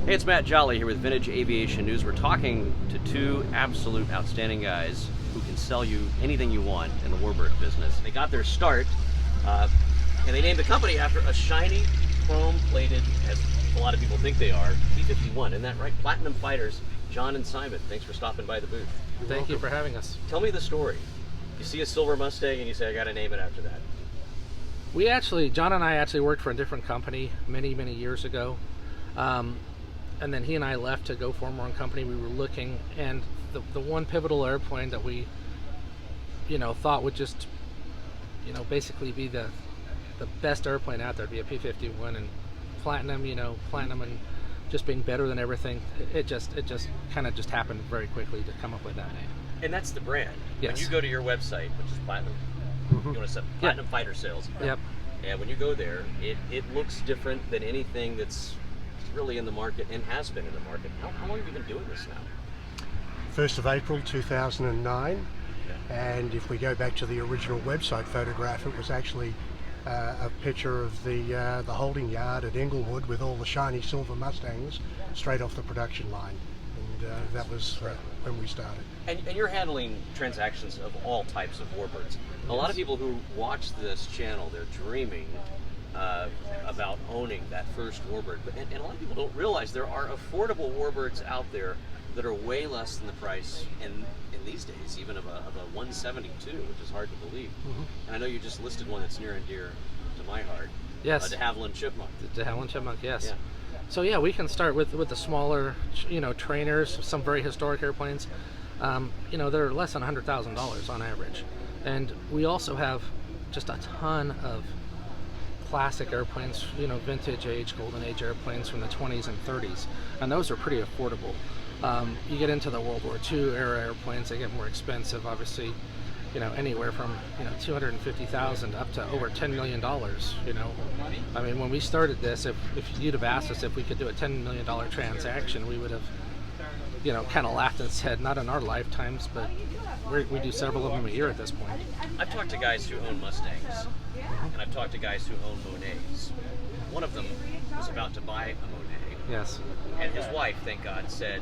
Hey, it's Matt Jolly here with Vintage Aviation News. We're talking to two absolute outstanding guys who can sell you anything you want in the warbird business. They got their start, and they named the company after a shiny, chrome-plated, as a lot of people think they are, P-51. Isn't that right? Platinum Fighters, John and Simon. Thanks for stopping by the booth. Thank you for having us. Tell me the story. You see a silver Mustang and you say, I got to name it after that. John and I actually worked for a different company many years ago. And then he and I left to go form our own company. We were looking, and the one pivotal airplane that we, thought would just, basically be the best airplane out there, be a P-51 and platinum, and just being better than everything. It just kind of just happened very quickly to come up with that name. And that's the brand. Yes. When you go to your website, which is Platinum, you want to say Platinum Fighter Sales. Yep. And when you go there, it looks different than anything that's really in the market and has been in the market. How long have you been doing this now? 1st of April 2009, and if we go back to the original website photograph, it was actually a picture of the holding yard at Inglewood with all the shiny silver Mustangs straight off the production line, and that was when we started. And you're handling transactions of all types of warbirds. A lot of people who watch this channel, they're dreaming about owning that first warbird, and a lot of people don't realize there are affordable warbirds out there that are way less than the price in these days, even of a 172, which is hard to believe. And I know you just listed one that's near and dear to my heart. Yes. De Havilland Chipmunk. The De Havilland Chipmunk, yes. Yeah. So yeah, we can start with the smaller, trainers, some very historic airplanes. They're less than $100,000 on average, and we also have just a ton of classic airplanes, vintage age, golden age airplanes from the 20s and 30s, and those are pretty affordable. You get into the World War II era airplanes, they get more expensive, obviously, anywhere from $250,000 up to over $10 million. I mean, when we started this, if you'd have asked us if we could do a $10 million transaction, we would have kind of laughed and said, not in our lifetimes, but we do several of them a year at this point. I've talked to guys who own Mustangs, and I've talked to guys who own Monets. One of them was about to buy a Monet. Yes. And his wife, thank God, said,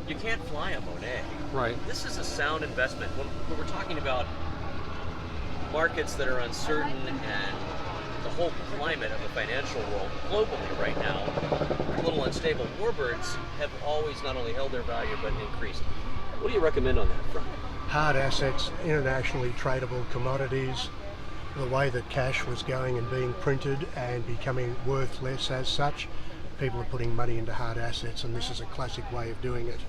you can't fly a Monet. Right. This is a sound investment. When we're talking about markets that are uncertain and the whole climate of the financial world globally right now, a little unstable, warbirds have always not only held their value but increased. What do you recommend on that front? Hard assets, internationally tradable commodities, the way that cash was going and being printed and becoming worth less as such, people are putting money into hard assets, and this is a classic way of doing it.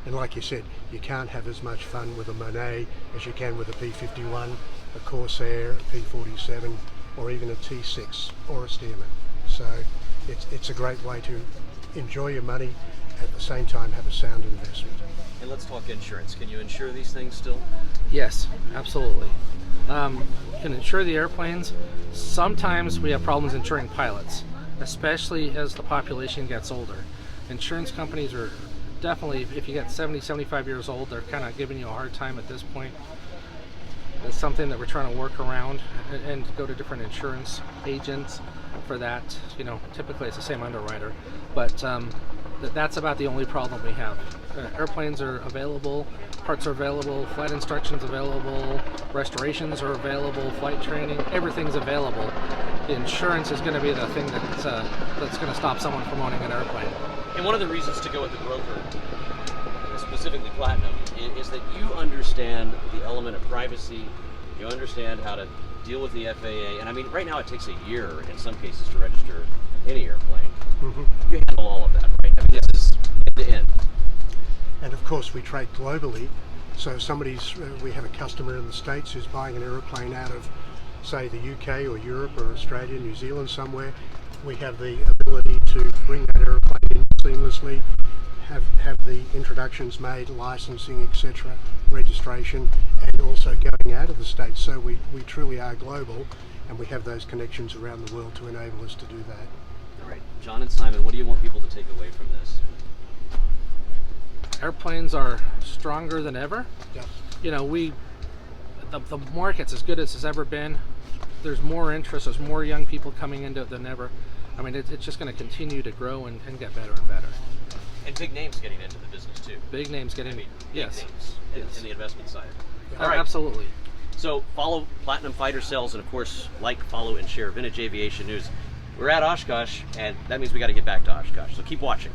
And like you said, you can't have as much fun with a Monet as you can with a P-51, a Corsair, a P-47, or even a T6 or a Stearman. So it's a great way to enjoy your money, at the same time have a sound investment. And let's talk insurance. Can you insure these things still? Yes, absolutely. You can insure the airplanes. Sometimes we have problems insuring pilots, especially as the population gets older. Insurance companies are definitely, if you get 70, 75 years old, they're kind of giving you a hard time at this point. It's something that we're trying to work around and go to different insurance agents for that. Typically it's the same underwriter, but that's about the only problem we have. Airplanes are available, parts are available, flight instructions available, restorations are available, flight training, everything's available. The insurance is going to be the thing that's going to stop someone from owning an airplane. And one of the reasons to go with the broker, specifically Platinum, is that you understand the element of privacy, you understand how to deal with the FAA, and I mean, right now it takes a year in some cases to register any airplane. You handle all of that, right? I mean, this is end to end. And of course we trade globally, so we have a customer in the States who's buying an aeroplane out of, say, the UK or Europe or Australia, New Zealand somewhere. We have the ability to bring that aeroplane in seamlessly, have the introductions made, licensing, etc., registration, and also going out of the States. So we truly are global, and we have those connections around the world to enable us to do that. All right, John and Simon, what do you want people to take away from this? Airplanes are stronger than ever. Yep. The market's as good as it's ever been. There's more interest, there's more young people coming into it than ever. I mean, it's just going to continue to grow and get better and better. And big names getting into the business too. Big names getting, I mean, big yes, names yes. in the investment side. Yeah. All right. Absolutely. So follow Platinum Fighter Sales, and of course, like, follow, and share Vintage Aviation News. We're at Oshkosh, and that means we got to get back to Oshkosh. So keep watching.